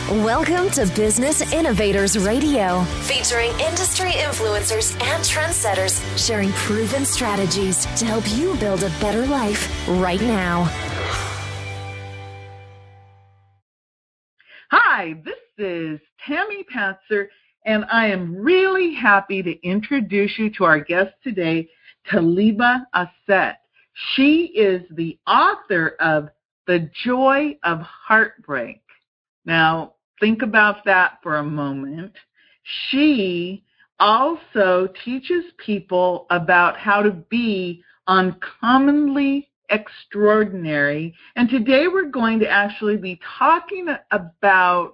Welcome to Business Innovators Radio, featuring industry influencers and trendsetters sharing proven strategies to help you build a better life right now. Hi, this is Tammy Patzer, and I am really happy to introduce you to our guest today, TalibahAset. She is the author of The Joy of Heartbreak. Now, think about that for a moment. She also teaches people about how to be uncommonly extraordinary. And today we're going to actually be talking about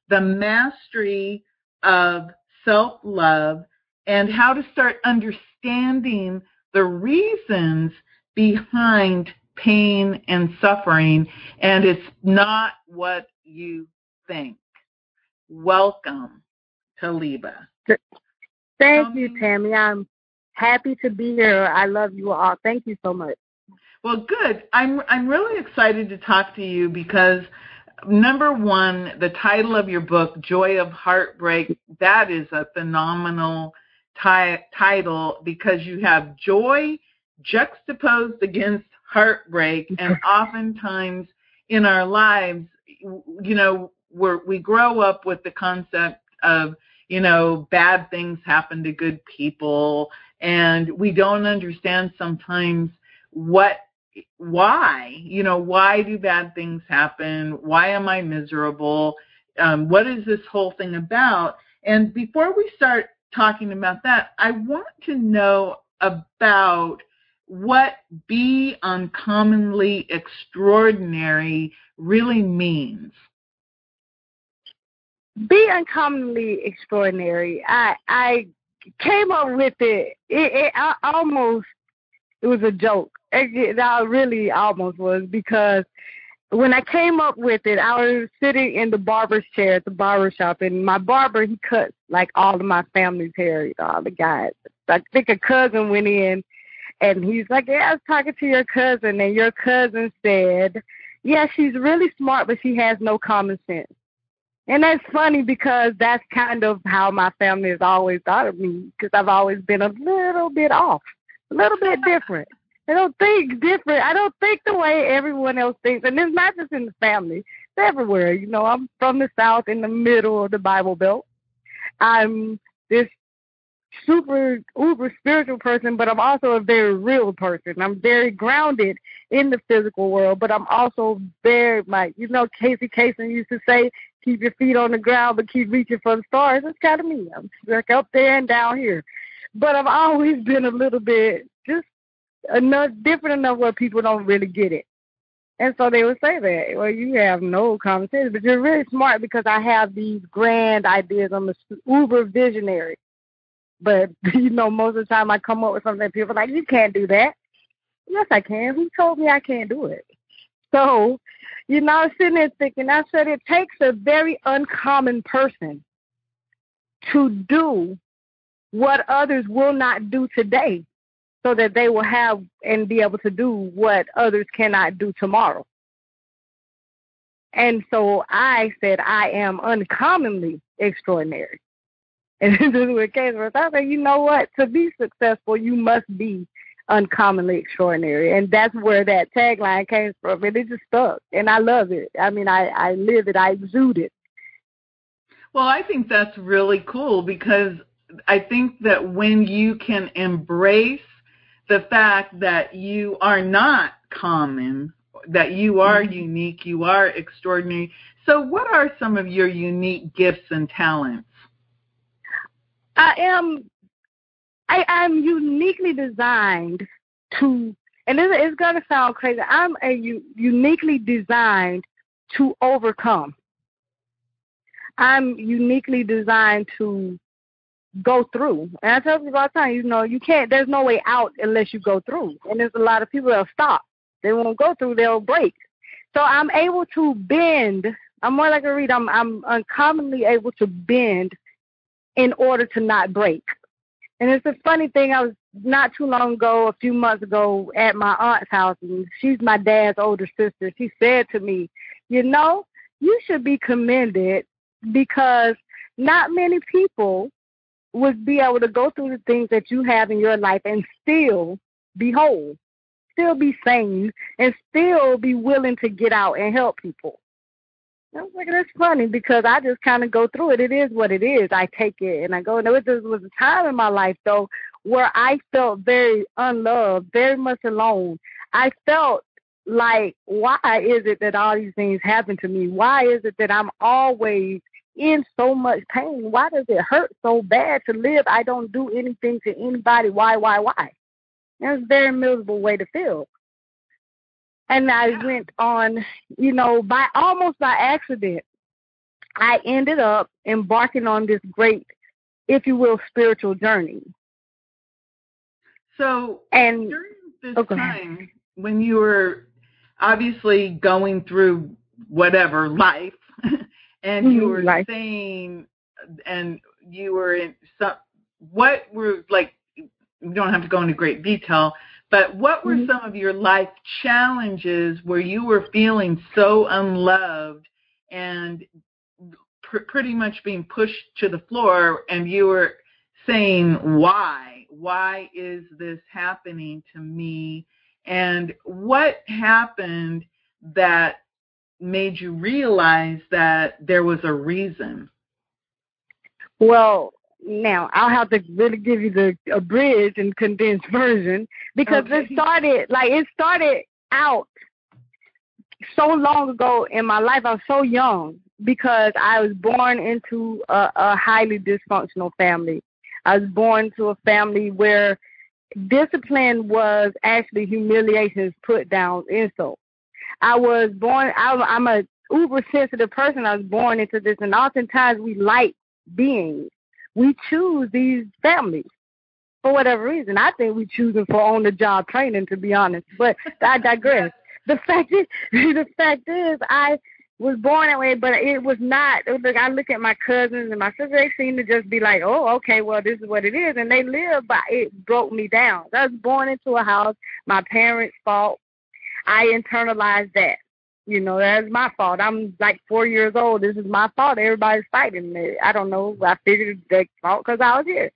the mastery of self-love and how to start understanding the reasons behind pain and suffering. And it's not what you think. Welcome, Talibah. Thank you, Tammy. I'm happy to be here. I love you all. Thank you so much. Well, good. I'm really excited to talk to you because, number one, the title of your book, Joy of Heartbreak, that is a phenomenal title because you have joy juxtaposed against heartbreak, and oftentimes in our lives, you know, we grow up with the concept of, you know, bad things happen to good people, and we don't understand sometimes why do bad things happen? Why am I miserable? What is this whole thing about? And before we start talking about that, I want to know about what be uncommonly extraordinary really means. Be uncommonly extraordinary. I came up with it. It was a joke. It really almost was, because when I came up with it, I was sitting in the barber's chair at the barber shop, and my barber, he cuts like all of my family's hair, you know, all the guys. I think a cousin went in, and he's like, yeah, I was talking to your cousin, and your cousin said, yeah, she's really smart, but she has no common sense. And that's funny because that's kind of how my family has always thought of me, because I've always been a little bit off, a little bit different. I don't think different. I don't think the way everyone else thinks. And it's not just in the family. It's everywhere. You know, I'm from the South, in the middle of the Bible Belt. I'm this super, uber spiritual person, but I'm also a very real person. I'm very grounded in the physical world, but I'm also very, Casey Kasem used to say, keep your feet on the ground, but keep reaching for the stars. That's kind of me. I'm like up there and down here. But I've always been a little bit just different enough where people don't really get it. And so they would say that, well, you have no common sense, but you're really smart because I have these grand ideas. I'm a uber visionary. But, you know, most of the time I come up with something that people are like, you can't do that. Yes, I can. Who told me I can't do it? So, you know, I was sitting there thinking, I said it takes a very uncommon person to do what others will not do today so that they will have and be able to do what others cannot do tomorrow. And so I said, I am uncommonly extraordinary. And this is what came from. I said, you know what? To be successful, you must be uncommonly extraordinary. And that's where that tagline came from. And it just stuck. And I love it. I mean, I live it. I exude it. Well, I think that's really cool because I think that when you can embrace the fact that you are not common, that you are unique, you are extraordinary. So what are some of your unique gifts and talents? I'm uniquely designed to, and it's going to sound crazy, I'm uniquely designed to overcome. I'm uniquely designed to go through. And I tell people all the time, you know, you can't, there's no way out unless you go through. And there's a lot of people that'll stop. They won't go through, they'll break. So I'm able to bend. I'm more like a reed. I'm uncommonly able to bend in order to not break. And it's a funny thing. I was not too long ago, a few months ago, at my aunt's house, and she's my dad's older sister. She said to me, you know, you should be commended because not many people would be able to go through the things that you have in your life and still be whole, still be sane, and still be willing to get out and help people. I was like, that's funny because I just kind of go through it. It is what it is. I take it and I go. There was a time in my life, though, where I felt very unloved, very much alone. I felt like, why is it that all these things happen to me? Why is it that I'm always in so much pain? Why does it hurt so bad to live? I don't do anything to anybody. Why? That's a very miserable way to feel. And I went on, almost by accident, I ended up embarking on this great, if you will, spiritual journey. So during this time, when you were obviously going through whatever life, and you were saying, and you were in some, what were, like, you don't have to go into great detail, but what were some of your life challenges where you were feeling so unloved and pretty much being pushed to the floor, and you were saying, why? Why is this happening to me? And what happened that made you realize that there was a reason? Well, now I'll have to really give you the abridged and condensed version, because it started out so long ago in my life. I was so young because I was born into a highly dysfunctional family. I was born to a family where discipline was actually humiliations, put down, insults. I was born, I'm a uber sensitive person. I was born into this, and oftentimes we like beings. We choose these families for whatever reason. I think we choose them for on-the-job training, to be honest. But I digress. The fact is, I was born that way, but it was not. I look at my cousins and my sisters, they seem to just be like, oh, okay, well, this is what it is. And they live by it. Broke me down. I was born into a house, my parents' fault. I internalized that. That's my fault. I'm like 4 years old. This is my fault. Everybody's fighting me. I don't know. I figured it's their fault because I was here.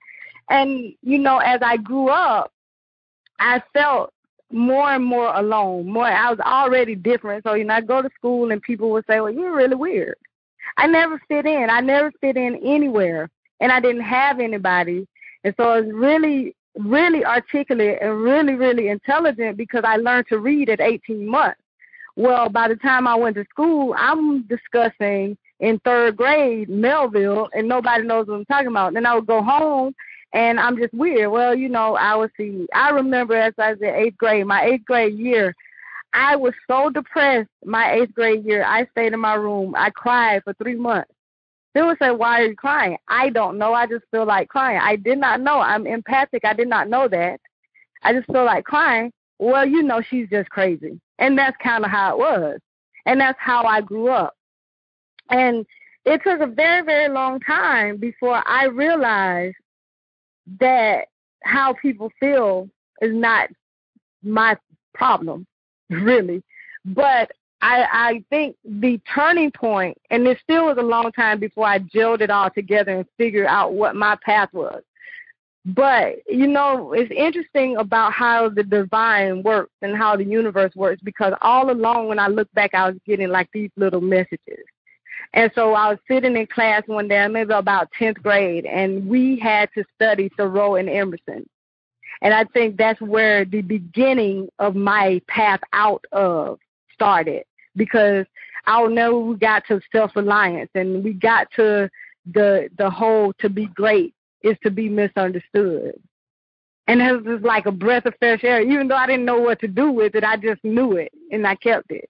And, as I grew up, I felt more and more alone. I was already different. So, I go to school and people would say, well, you're really weird. I never fit in. I never fit in anywhere. And I didn't have anybody. And so I was really, really articulate and really, really intelligent because I learned to read at 18 months. Well, by the time I went to school, I'm discussing in third grade Melville, and nobody knows what I'm talking about. Then I would go home, and I'm just weird. Well, I remember as I was in eighth grade, my eighth grade year, I was so depressed my eighth grade year. I stayed in my room. I cried for 3 months. They would say, why are you crying? I don't know. I just feel like crying. I did not know. I'm empathic. I did not know that. I just feel like crying. Well, she's just crazy. And that's kind of how it was. And that's how I grew up. And it took a very, very long time before I realized that how people feel is not my problem, really. But I think the turning point, and it still was a long time before I gelled it all together and figured out what my path was. But, it's interesting about how the divine works and how the universe works, because all along when I look back, I was getting like these little messages. And so I was sitting in class one day, maybe about 10th grade, and we had to study Thoreau and Emerson. And I think that's where the beginning of my path out of started, because I'll know we got to self-reliance, and we got to the whole to be great is to be misunderstood. And it was just like a breath of fresh air. Even though I didn't know what to do with it, I just knew it, and I kept it.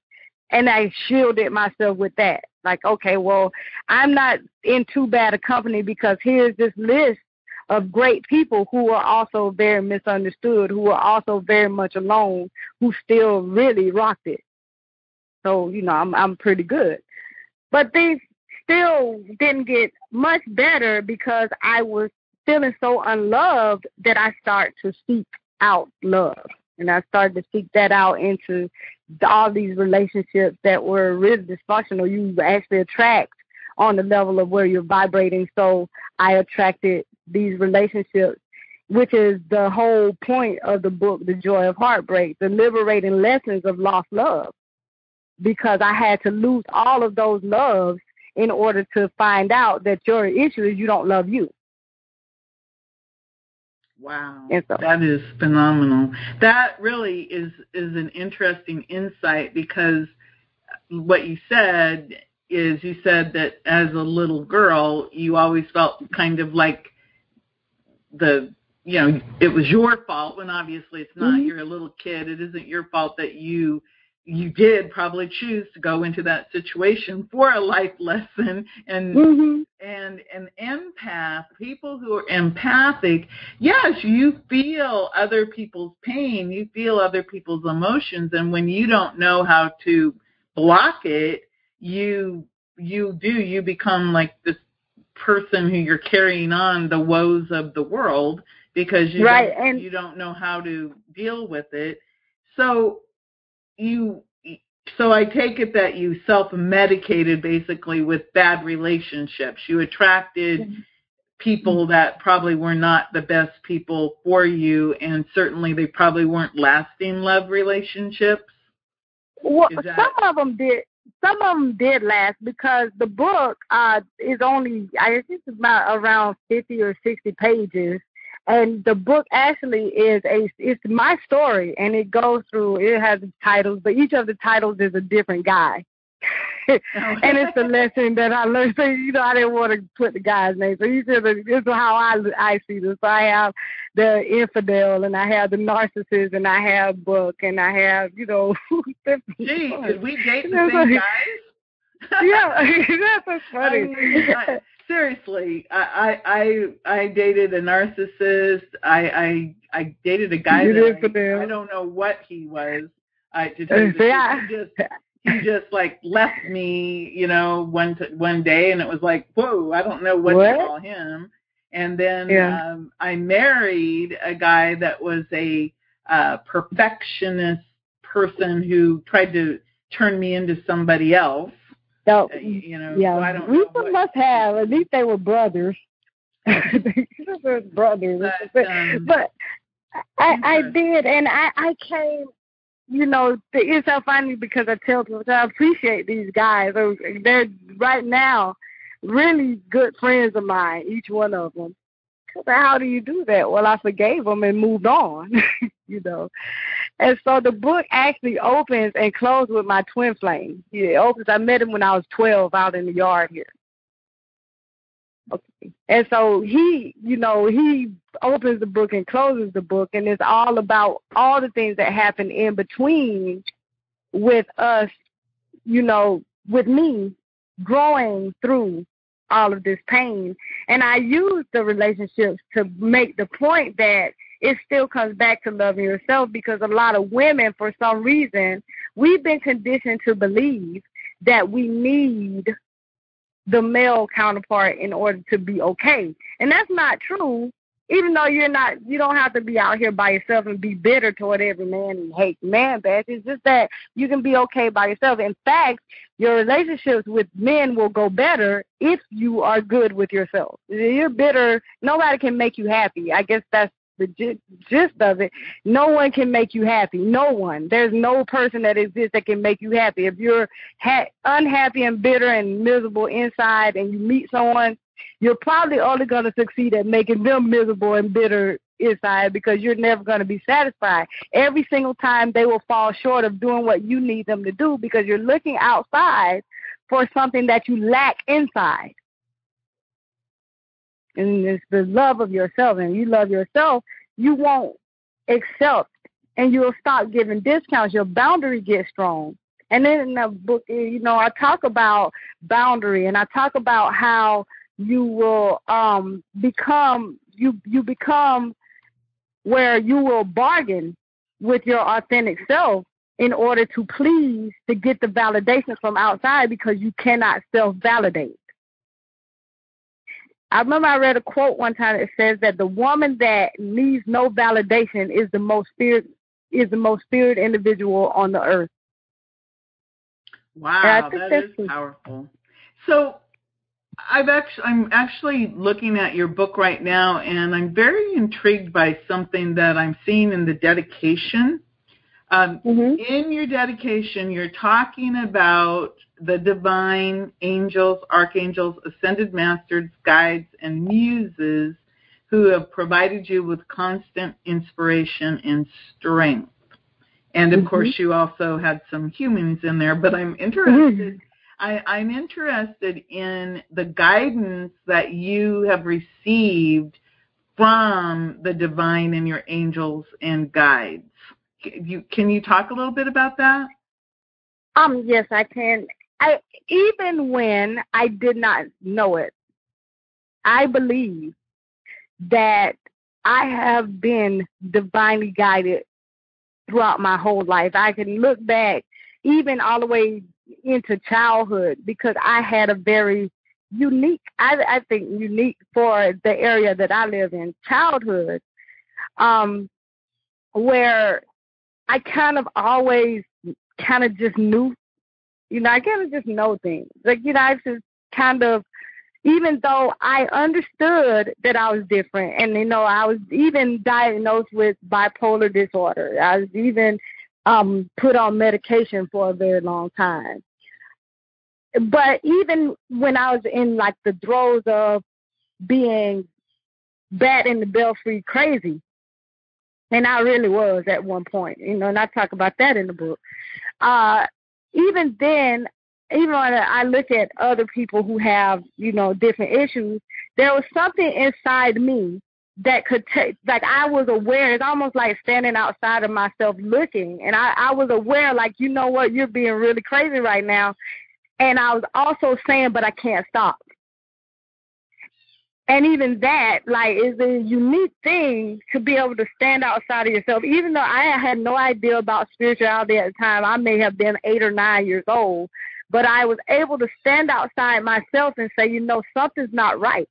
And I shielded myself with that. Like, okay, well, I'm not in too bad a company, because here's this list of great people who are also very misunderstood, who are also very much alone, who still really rocked it. So, I'm pretty good. But things still didn't get much better, because I was feeling so unloved that I started to seek out love. And I started to seek that out into all these relationships that were really dysfunctional. You actually attract on the level of where you're vibrating. So I attracted these relationships, which is the whole point of the book, The Joy of Heartbreak, the liberating lessons of lost love, because I had to lose all of those loves in order to find out that your issue is you don't love you. Wow, So, that is phenomenal. That really is an interesting insight, because what you said is, you said that as a little girl, you always felt kind of like it was your fault, when obviously it's not. You're a little kid. It isn't your fault that you did probably choose to go into that situation for a life lesson. And and an empath, people who are empathic, yes, you feel other people's pain, you feel other people's emotions, and when you don't know how to block it, you become like this person who you're carrying on the woes of the world, because you don't know how to deal with it. So I take it that you self-medicated basically with bad relationships. You attracted people that probably were not the best people for you, and certainly they probably weren't lasting love relationships. Well, some of them did. Some of them did last, because the book is only, I think it's about around 50 or 60 pages. And the book actually it's my story, and it goes through, it has titles, but each of the titles is a different guy. And it's the lesson that I learned. So, I didn't want to put the guy's name. So this is how I see this. So I have the infidel, and I have the narcissist, and I have Buck, and I have, Gee, did we date the same guys? Yeah, that's funny. Seriously, I dated a narcissist. I dated a guy that I don't know what he was. He just like left me, one day, and it was like, whoa, I don't know what to call him. And then I married a guy that was a perfectionist person who tried to turn me into somebody else. So, so I don't know. We must have. At least they were brothers. Brothers. But I did, and I came. It's so funny, because I tell people, I appreciate these guys. They're right now really good friends of mine, each one of them. How do you do that? Well, I forgave them and moved on, And so the book actually opens and closes with my twin flame. It opens. I met him when I was 12 out in the yard here. Okay. And so he opens the book and closes the book, and it's all about all the things that happen in between with us, with me growing through all of this pain. And I use the relationships to make the point that it still comes back to loving yourself, because a lot of women, for some reason, we've been conditioned to believe that we need the male counterpart in order to be okay. And that's not true. Even though you don't have to be out here by yourself and be bitter toward every man and hate man bash. It's just that you can be okay by yourself. In fact, your relationships with men will go better if you are good with yourself. If you're bitter, nobody can make you happy. I guess that's the gist of it. No one can make you happy. No one. There's no person that exists that can make you happy. If you're unhappy and bitter and miserable inside, and you meet someone, you're probably only going to succeed at making them miserable and bitter inside, because you're never going to be satisfied. Every single time they will fall short of doing what you need them to do, because you're looking outside for something that you lack inside. And it's the love of yourself. And you love yourself, you won't accept, and you'll stop giving discounts. Your boundary gets strong. And then in the book, I talk about boundary, and I talk about how you will become where you will bargain with your authentic self in order to get the validation from outside, because you cannot self-validate. I remember I read a quote one time that says that the woman that needs no validation is the most spirit individual on the earth. Wow, that is powerful. So I'm actually looking at your book right now, and I'm very intrigued by something that I'm seeing in the dedication. In your dedication, you're talking about the divine angels, archangels, ascended masters, guides, and muses who have provided you with constant inspiration and strength. And, of course, you also had some humans in there, but I'm interested. I'm interested in the guidance that you have received from the divine and your angels and guides. Can you talk a little bit about that? Yes, I can. Even when I did not know it, I believe that I have been divinely guided throughout my whole life. I can look back even all the way into childhood because I had a very unique, I think unique for the area that I live in, childhood, where I kind of always kind of just knew, I kind of just know things. Like, I just kind of, even though I understood that I was different, and, I was even diagnosed with bipolar disorder. I was even put on medication for a very long time. But even when I was in, like, the throes of being bat in the belfry crazy, and I really was at one point, and I talk about that in the book. Even then, even when I look at other people who have, different issues, there was something inside me that could take, like, I was aware. It's almost like standing outside of myself looking. And I was aware, like, you know what, you're being really crazy right now. And I was also saying, but I can't stop. And even that, like, is a unique thing to be able to stand outside of yourself. Even though I had no idea about spirituality at the time, I may have been 8 or 9 years old, but I was able to stand outside myself and say, something's not right.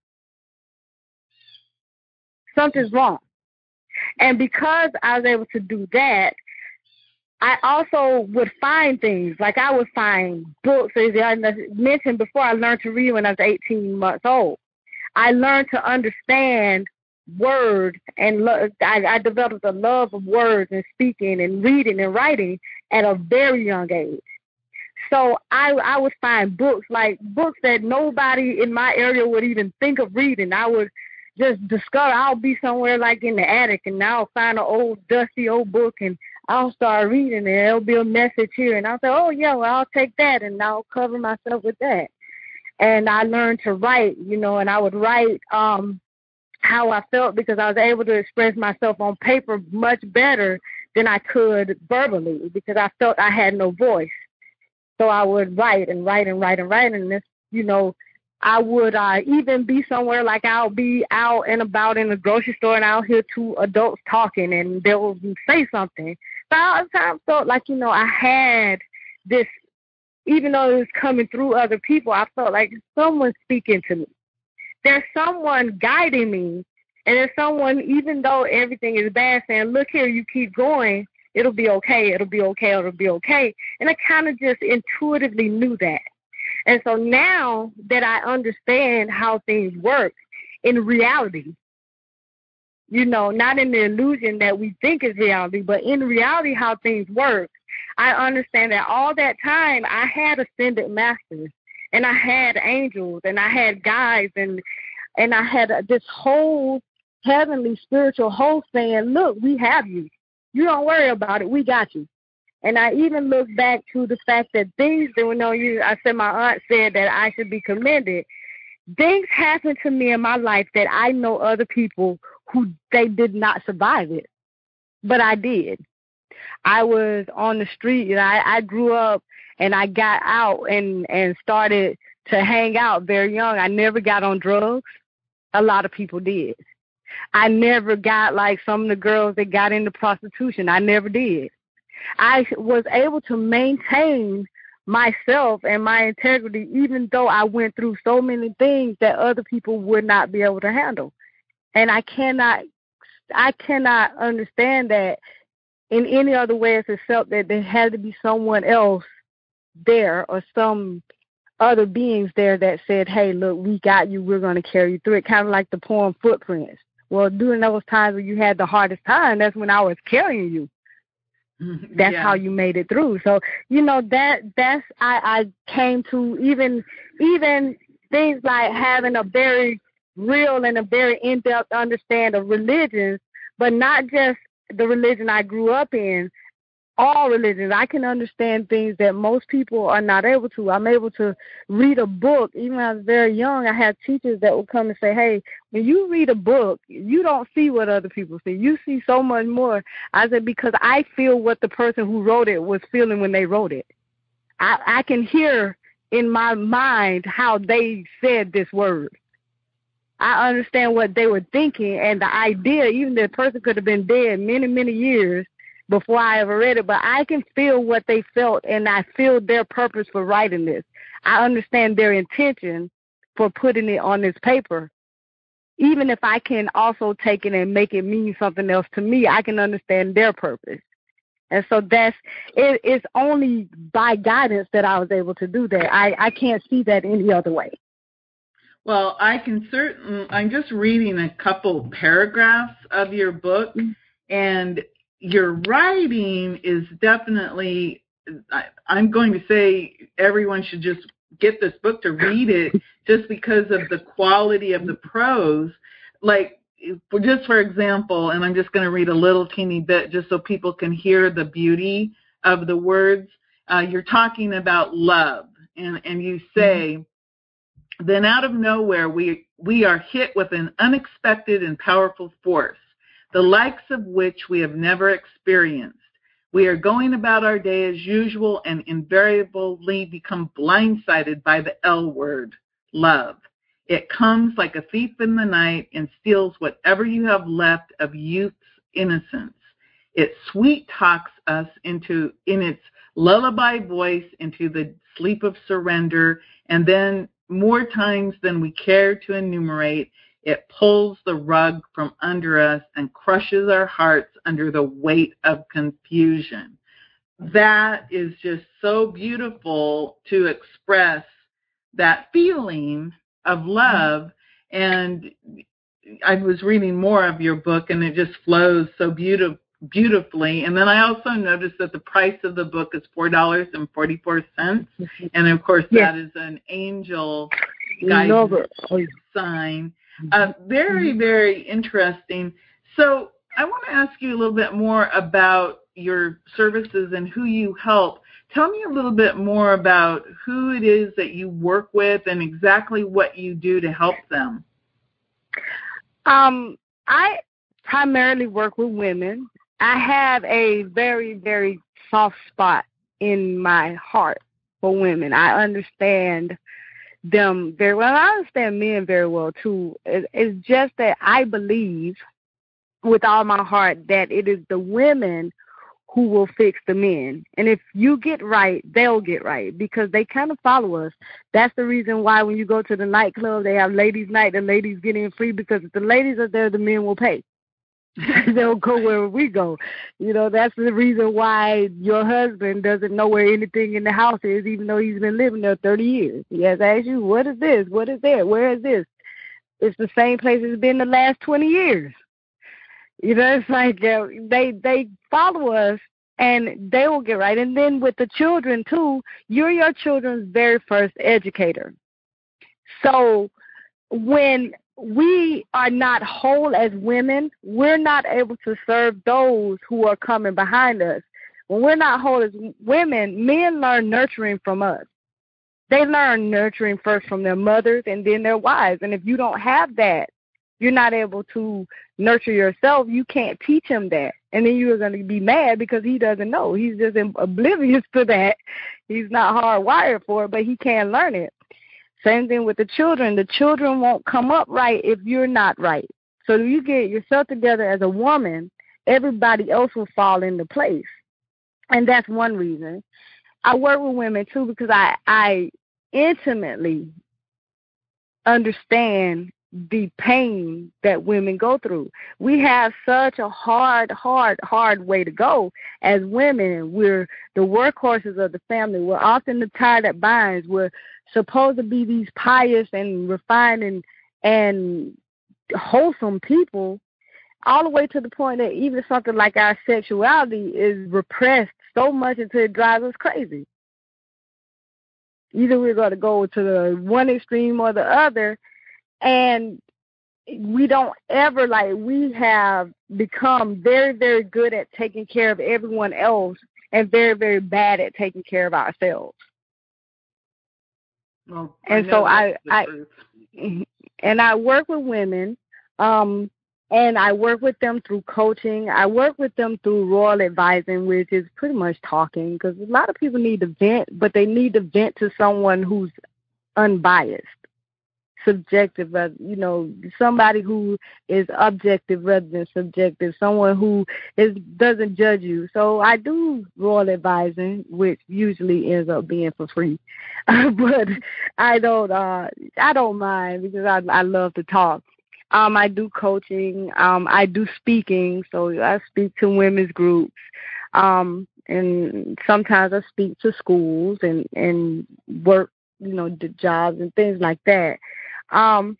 Something's wrong. And because I was able to do that, I also would find things. Like, I would find books. As I mentioned before, I learned to read when I was 18 months old. I learned to understand words, and I developed a love of words and speaking and reading and writing at a very young age. So I would find books that nobody in my area would even think of reading. I would just discover, I'll be somewhere like in the attic, and I'll find an old dusty old book, and I'll start reading it. There'll be a message here, and I'll say, oh, yeah, well, I'll take that, and I'll cover myself with that. And I learned to write, and I would write how I felt because I was able to express myself on paper much better than I could verbally because I felt I had no voice. So I would write and write and write and write. And this, I would even be somewhere, like I'll be out and about in the grocery store and I'll hear 2 adults talking and they'll say something. So I felt like, I had this. Even though it was coming through other people, I felt like someone's speaking to me. There's someone guiding me, and there's someone, even though everything is bad, saying, look here, you keep going, it'll be okay, it'll be okay, it'll be okay. And I kind of just intuitively knew that. And so now that I understand how things work in reality, not in the illusion that we think is reality, but in reality how things work, I understand that all that time I had ascended masters, and I had angels, and I had guides, and I had this whole heavenly spiritual host saying, look, we have you. You don't worry about it. We got you. And I even look back to the fact that things that, I said my aunt said that I should be commended. Things happened to me in my life that I know other people who they did not survive it, but I did. I was on the street, and I grew up, and I got out and started to hang out very young. I never got on drugs. A lot of people did. I never got like some of the girls that got into prostitution. I never did. I was able to maintain myself and my integrity, even though I went through so many things that other people would not be able to handle. And I cannot understand that in any other way except that there had to be someone else there, or some other beings there that said, hey, look, we got you. We're going to carry you through it, kind of like the poem Footprints. Well, during those times when you had the hardest time, that's when I was carrying you. That's how you made it through. So, I came to even things like having a very real and a very in-depth understanding of religions, but not just the religion I grew up in, all religions. I can understand things that most people are not able to. I'm able to read a book. Even when I was very young, I had teachers that would come and say, hey, when you read a book, you don't see what other people see. You see so much more. I said, because I feel what the person who wrote it was feeling when they wrote it. I can hear in my mind how they said this word. I understand what they were thinking, and the idea, even the person could have been dead many, many years before I ever read it, but I can feel what they felt, and I feel their purpose for writing this. I understand their intention for putting it on this paper. Even if I can also take it and make it mean something else to me, I can understand their purpose. And so it's only by guidance that I was able to do that. I can't see that any other way. Well, I'm just reading a couple paragraphs of your book, and your writing is definitely, I'm going to say everyone should just get this book to read it just because of the quality of the prose. Like, for example, and I'm just going to read a little teeny bit just so people can hear the beauty of the words. You're talking about love, and you say, then out of nowhere, we are hit with an unexpected and powerful force, the likes of which we have never experienced. We are going about our day as usual and invariably become blindsided by the L word, love. It comes like a thief in the night and steals whatever you have left of youth's innocence. It sweet talks us in its lullaby voice into the sleep of surrender, and then more times than we care to enumerate, it pulls the rug from under us and crushes our hearts under the weight of confusion. That is just so beautiful to express that feeling of love. And I was reading more of your book, and it just flows so beautifully. And then I also noticed that the price of the book is $4.44. And of course, that is an angel guidance sign. Very, very interesting. So I want to ask you a little bit more about your services and who you help. Tell me a little bit more about who it is that you work with and exactly what you do to help them. I primarily work with women. I have a very, very soft spot in my heart for women. I understand them very well. I understand men very well, too. It's just that I believe with all my heart that it is the women who will fix the men. And if you get right, they'll get right, because they kind of follow us. That's the reason why when you go to the nightclub, they have ladies' night, the ladies get in free, because if the ladies are there, the men will pay. They'll go where we go. That's the reason why your husband doesn't know where anything in the house is, even though he's been living there 30 years. He has asked you, what is this? What is there? Where is this? It's the same place it's been the last 20 years. It's like they follow us, and they will get right. And then with the children, too, you're your children's very first educator. So when we are not whole as women, we're not able to serve those who are coming behind us. When we're not whole as women, men learn nurturing from us. They learn nurturing first from their mothers and then their wives. And if you don't have that, you're not able to nurture yourself. You can't teach him that. And then you're going to be mad because he doesn't know. He's just oblivious to that. He's not hardwired for it, but he can learn it. Same thing with the children. The children won't come up right if you're not right. So if you get yourself together as a woman, everybody else will fall into place. And that's one reason. I work with women, too, because I intimately understand the pain that women go through. We have such a hard way to go as women. We're the workhorses of the family. We're often the tie that binds. We're supposed to be these pious and refined and wholesome people, all the way to the point that even something like our sexuality is repressed so much until it drives us crazy. Either we're going to go to the one extreme or the other, and we don't ever, we have become very, very good at taking care of everyone else and very, very bad at taking care of ourselves. Well, and so I work with women, and I work with them through coaching. I work with them through royal advising, which is pretty much talking, because a lot of people need to vent, but they need to vent to someone who's unbiased, subjective, somebody who is objective rather than subjective, someone who doesn't judge you. So I do royal advising, which usually ends up being for free, but I don't mind, because I love to talk. I do coaching. I do speaking, so I speak to women's groups, and sometimes I speak to schools and work, the jobs and things like that. And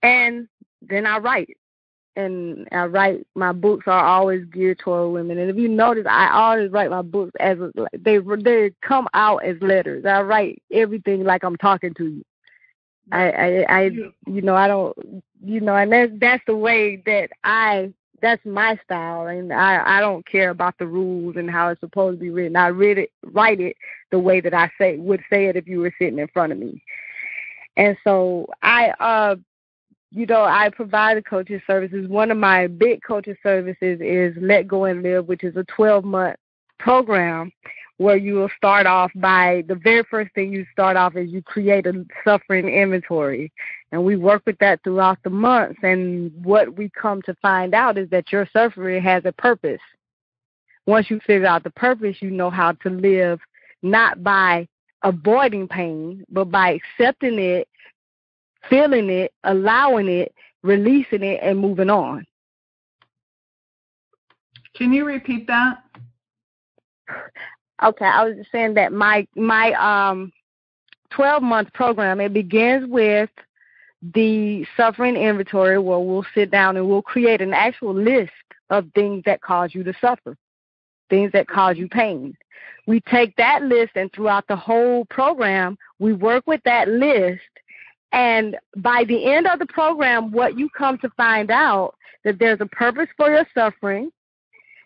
then I write, and my books are always geared toward women. And if you notice, I always write my books as they come out as letters. I write everything like I'm talking to you. I don't, and that's the way that's my style, and I don't care about the rules and how it's supposed to be written. I write it the way that I would say it if you were sitting in front of me. And so I provide the coaching services. One of my big coaching services is Let Go and Live, which is a 12-month program where you will start off by, the very first thing you start off is you create a suffering inventory. And we work with that throughout the months. And what we come to find out is that your suffering has a purpose. Once you figure out the purpose, you know how to live, not by avoiding pain, but by accepting it, feeling it, allowing it, releasing it, and moving on. Can you repeat that? Okay, I was just saying that my 12-month program, it begins with the suffering inventory, where we'll sit down and we'll create an actual list of things that cause you to suffer, things that cause you pain. We take that list, and throughout the whole program, we work with that list. And by the end of the program, what you come to find out, that there's a purpose for your suffering.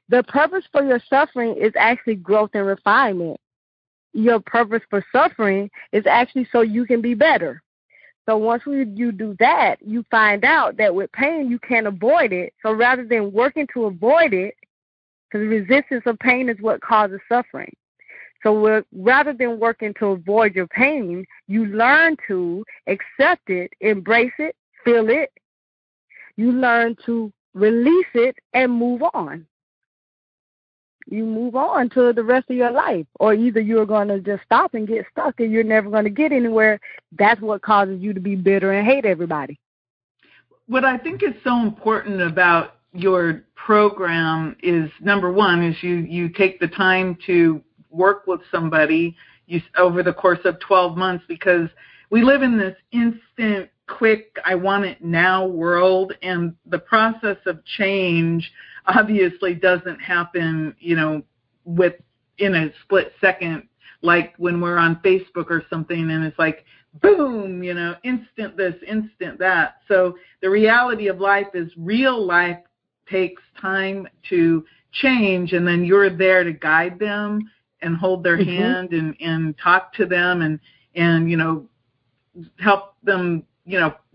The purpose for your suffering is actually growth and refinement. Your purpose for suffering is actually so you can be better. So once you do that, you find out that with pain, you can't avoid it. So rather than working to avoid it, because resistance of pain is what causes suffering. So rather than working to avoid your pain, you learn to accept it, embrace it, feel it. You learn to release it and move on. You move on to the rest of your life. Or either you're going to just stop and get stuck and you're never going to get anywhere. That's what causes you to be bitter and hate everybody. What I think is so important about your program is, number one, is you take the time to work with somebody over the course of 12 months, because we live in this instant, quick, I want it now world, and the process of change obviously doesn't happen, in a split second, like when we're on Facebook or something and it's like, boom, instant this, instant that. So the reality of life is real life takes time to change, and then you're there to guide them and hold their hand and talk to them and help them,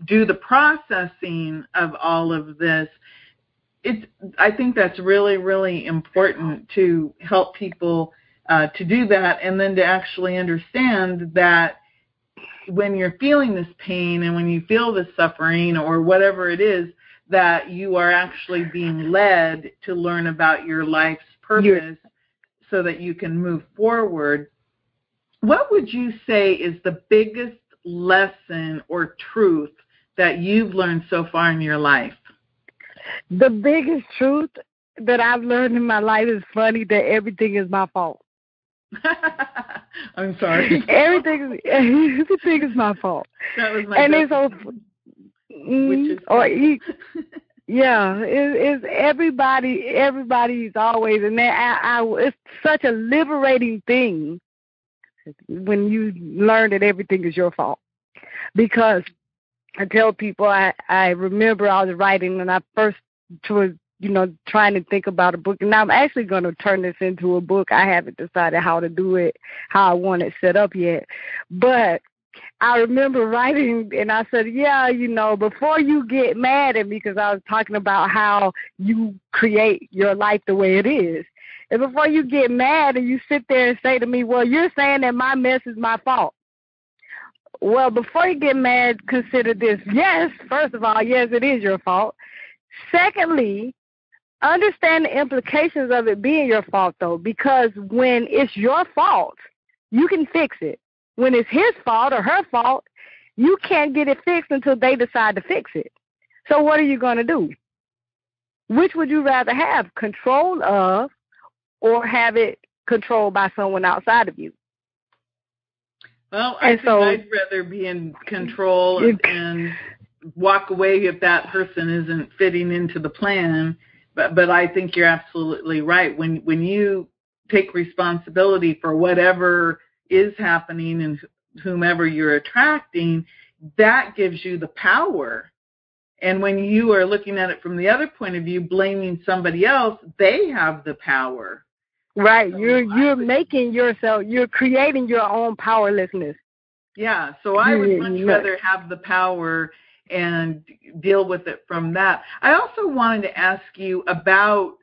do the processing of all of this. I think that's really, really important to help people to do that, and then to actually understand that when you're feeling this pain and when you feel this suffering or whatever it is, that you are actually being led to learn about your life's purpose so that you can move forward. What would you say is the biggest lesson or truth that you've learned so far in your life? The biggest truth that I've learned in my life is funny that everything is my fault. I'm sorry. Everything is my fault. That was my and best, it's so, it's everybody's always, and it's such a liberating thing when you learn that everything is your fault. Because I tell people, I remember I was writing, and I first was, trying to think about a book, and I'm actually going to turn this into a book. I haven't decided how to do it, how I want it set up yet. But I remember writing, and I said, before you get mad at me, because I was talking about how you create your life the way it is. And before you get mad and you sit there and say to me, well, you're saying that my mess is my fault. Well, before you get mad, consider this. Yes, first of all, yes, it is your fault. Secondly, understand the implications of it being your fault, though, because when it's your fault, you can fix it. When it's his fault or her fault, you can't get it fixed until they decide to fix it. So what are you going to do? Which would you rather have, control of, or have it controlled by someone outside of you? Well, I think I'd rather be in control and walk away if that person isn't fitting into the plan. But I think you're absolutely right. When you take responsibility for whatever is happening and whomever you're attracting, that gives you the power. And when you are looking at it from the other point of view, blaming somebody else, they have the power. Right. So you're making yourself, you're creating your own powerlessness. Yeah. So I would much rather have the power and deal with it from that. I also wanted to ask you about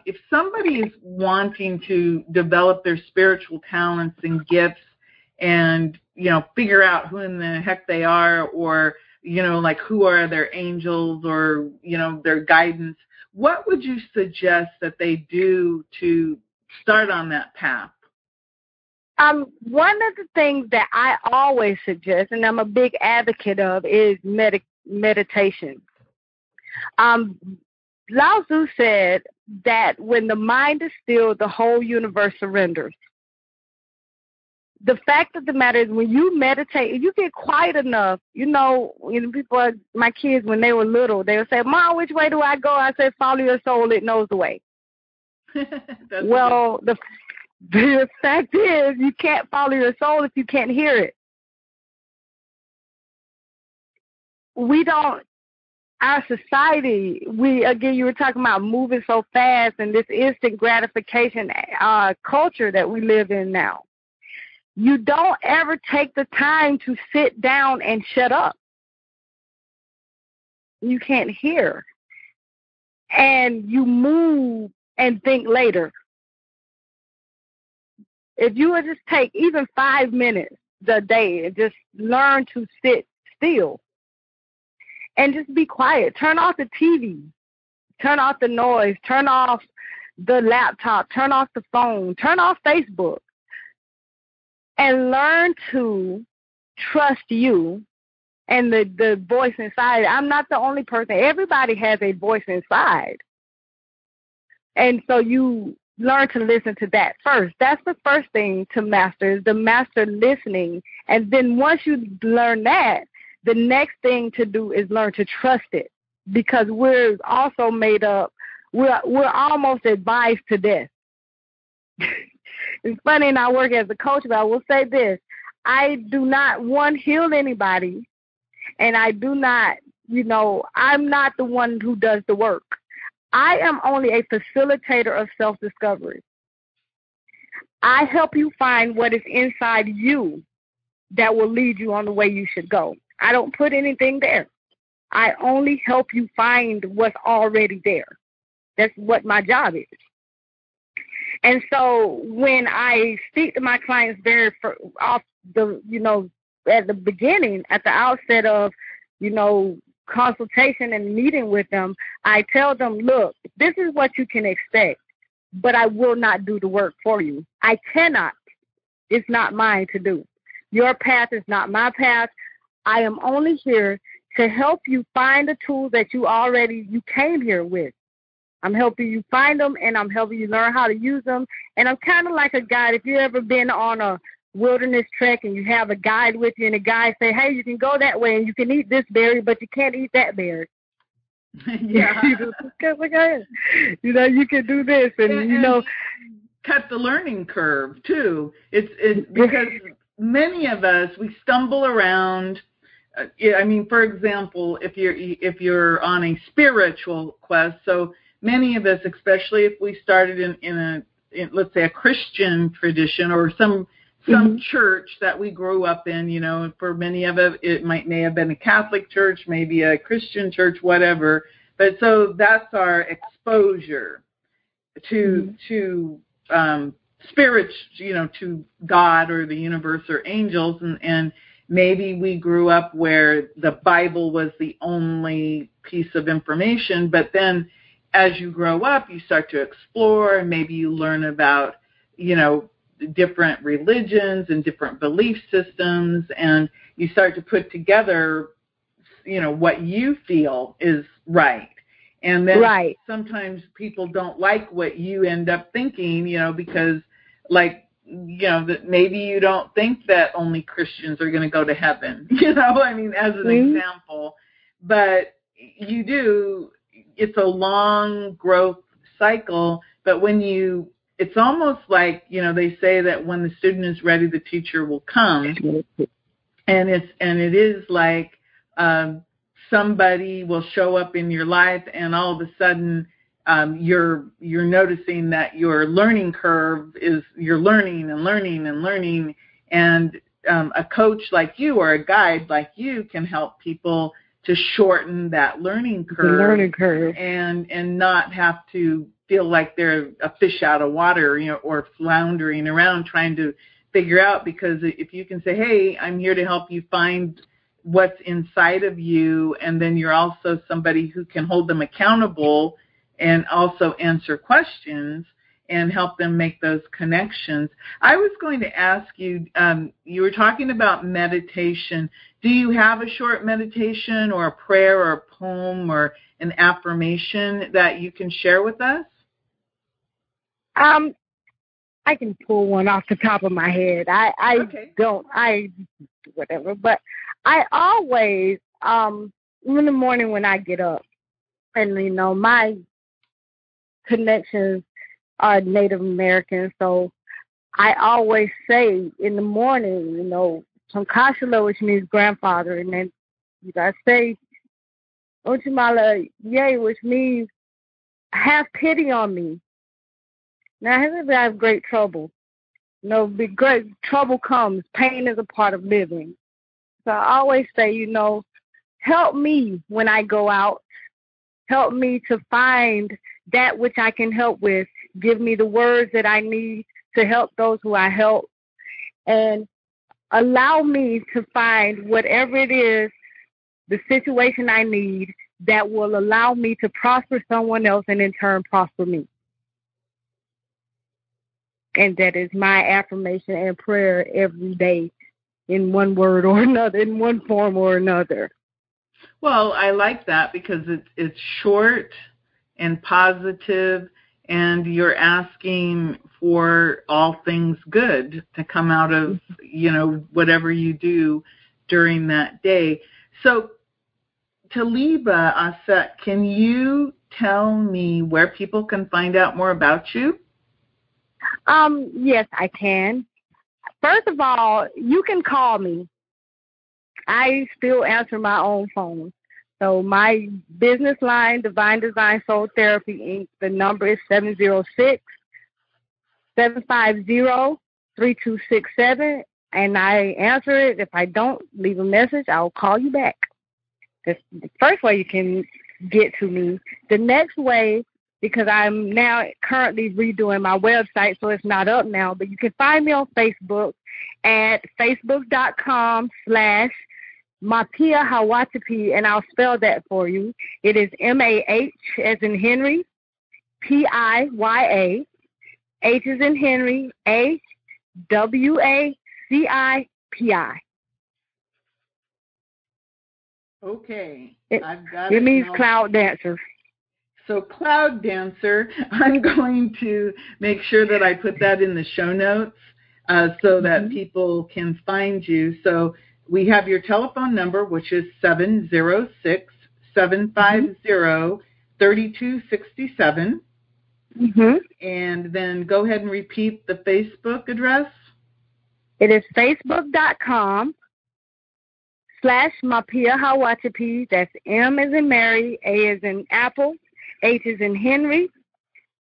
if somebody is wanting to develop their spiritual talents and gifts and, figure out who in the heck they are, or, like who are their angels or, their guidance, what would you suggest that they do to start on that path? One of the things that I always suggest, and I'm a big advocate of, is meditation. Lao Tzu said that when the mind is still, the whole universe surrenders. The fact of the matter is, when you meditate, if you get quiet enough, people, my kids, when they were little, they would say, Mom, which way do I go? I said, follow your soul, it knows the way. Well, the fact is, you can't follow your soul if you can't hear it. Our society, you were talking about moving so fast and this instant gratification culture that we live in now. You don't ever take the time to sit down and shut up. You can't hear. And you move and think later. If you would just take even 5 minutes a day and just learn to sit still and just be quiet. Turn off the TV. Turn off the noise. Turn off the laptop. Turn off the phone. Turn off Facebook. And learn to trust you and the voice inside. I'm not the only person. Everybody has a voice inside. And so you learn to listen to that first. That's the first thing to master, is the master listening. And then once you learn that, the next thing to do is learn to trust it, because we're also made up, we're almost advised to death. It's funny, and I work as a coach, but I will say this. I do not, heal anybody, and I do not, I'm not the one who does the work. I am only a facilitator of self-discovery. I help you find what is inside you that will lead you on the way you should go. I don't put anything there. I only help you find what's already there. That's what my job is. And so when I speak to my clients at the beginning, at the outset of, consultation and meeting with them, I tell them, look, this is what you can expect, but I will not do the work for you. I cannot. It's not mine to do. Your path is not my path. I am only here to help you find the tools that you came here with. I'm helping you find them, and I'm helping you learn how to use them. And I'm kind of like a guide. If you've ever been on a wilderness trek and you have a guide with you, and the guide say, hey, you can go that way and you can eat this berry, but you can't eat that berry. Yeah. You know, you can do this, and you know, cut the learning curve too. It's because many of us, we stumble around. I mean, for example, if you're on a spiritual quest, so many of us, especially if we started in let's say a Christian tradition or some church that we grew up in, you know, for many of us, it may have been a Catholic church, maybe a Christian church, whatever. But so that's our exposure to spirits, you know, to God or the universe or angels, and maybe we grew up where the Bible was the only piece of information, but then as you grow up, you start to explore, and maybe you learn about, you know, different religions and different belief systems, and you start to put together, you know, what you feel is right. And then sometimes people don't like what you end up thinking, you know, because, like, you know, that maybe you don't think that only Christians are going to go to heaven, you know, I mean, as an example, but you do. It's a long growth cycle, but it's almost like, you know, they say that when the student is ready, the teacher will come, and it is like somebody will show up in your life, and all of a sudden you're noticing that your learning curve is, you're learning and learning and learning, and a coach like you or a guide like you can help people to shorten that learning curve, and not have to feel like they're a fish out of water, you know, or floundering around trying to figure out. Because if you can say, hey, I'm here to help you find what's inside of you, and then you're also somebody who can hold them accountable and also answer questions and help them make those connections. I was going to ask you, you were talking about meditation. Do you have a short meditation or a prayer or a poem or an affirmation that you can share with us? I can pull one off the top of my head. Whatever, but I always, in the morning when I get up, and, you know, my connections are Native American, so I always say in the morning, you know, Sankashalo, which means grandfather, and then you guys say Ochimala Yay, which means have pity on me. Now, I have great trouble. You know, great trouble comes. Pain is a part of living. So I always say, you know, help me when I go out. Help me to find that which I can help with. Give me the words that I need to help those who I help. And allow me to find whatever it is, the situation I need, that will allow me to prosper someone else and in turn prosper me. And that is my affirmation and prayer every day, in one word or another, in one form or another. Well, I like that because it's short and positive, and you're asking for all things good to come out of, you know, whatever you do during that day. So, TalibahAset, can you tell me where people can find out more about you? Yes, I can. First of all, you can call me. I still answer my own phone. So my business line, Divine Design Soul Therapy, Inc., the number is 706-750-3267, and I answer it. If I don't, leave a message. I'll call you back. That's the first way you can get to me. The next way, because I'm now currently redoing my website, so it's not up now, but you can find me on Facebook at facebook.com/Mapia Hawatapi, and I'll spell that for you. It is MAH as in Henry, PIYA, H as in Henry, AWACIPI. Okay. I've got it. It means now. cloud dancer. So cloud dancer, I'm going to make sure that I put that in the show notes so that people can find you. So we have your telephone number, which is 706-750-3267. And then go ahead and repeat the Facebook address. It is facebook.com/Mapia Hawachapi. That's M as in Mary, A as in Apple, H as in Henry,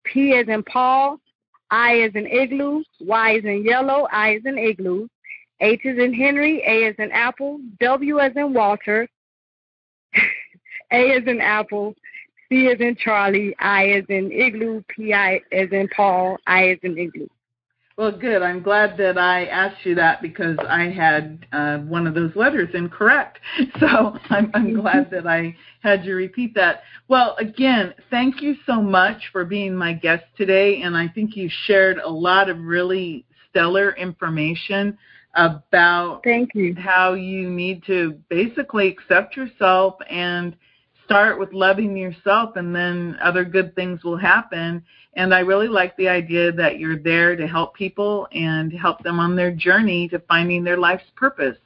P as in Paul, I as in Igloo, Y as in Yellow, I as in Igloo, H as in Henry, A as in Apple, W as in Walter, A as in Apple, C as in Charlie, I as in Igloo, P I as in Paul, I as in Igloo. Well, good. I'm glad that I asked you that because I had one of those letters incorrect. So I'm glad that I had you repeat that. Well, again, thank you so much for being my guest today. And I think you shared a lot of really stellar information about how you need to basically accept yourself and start with loving yourself, and then other good things will happen. And I really like the idea that you're there to help people and help them on their journey to finding their life's purpose.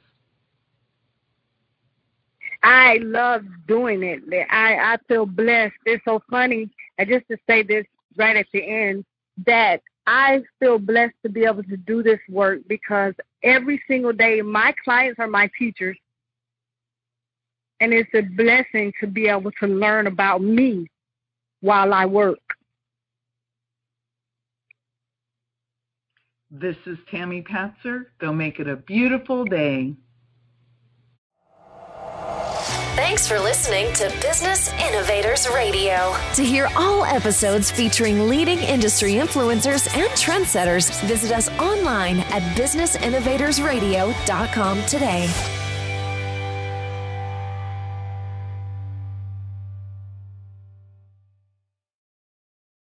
I love doing it. I feel blessed. It's so funny, and just to say this right at the end, that I feel blessed to be able to do this work because every single day my clients are my teachers. And it's a blessing to be able to learn about me while I work. This is Tammy Patzer. Go make it a beautiful day. Thanks for listening to Business Innovators Radio. To hear all episodes featuring leading industry influencers and trendsetters, visit us online at businessinnovatorsradio.com today.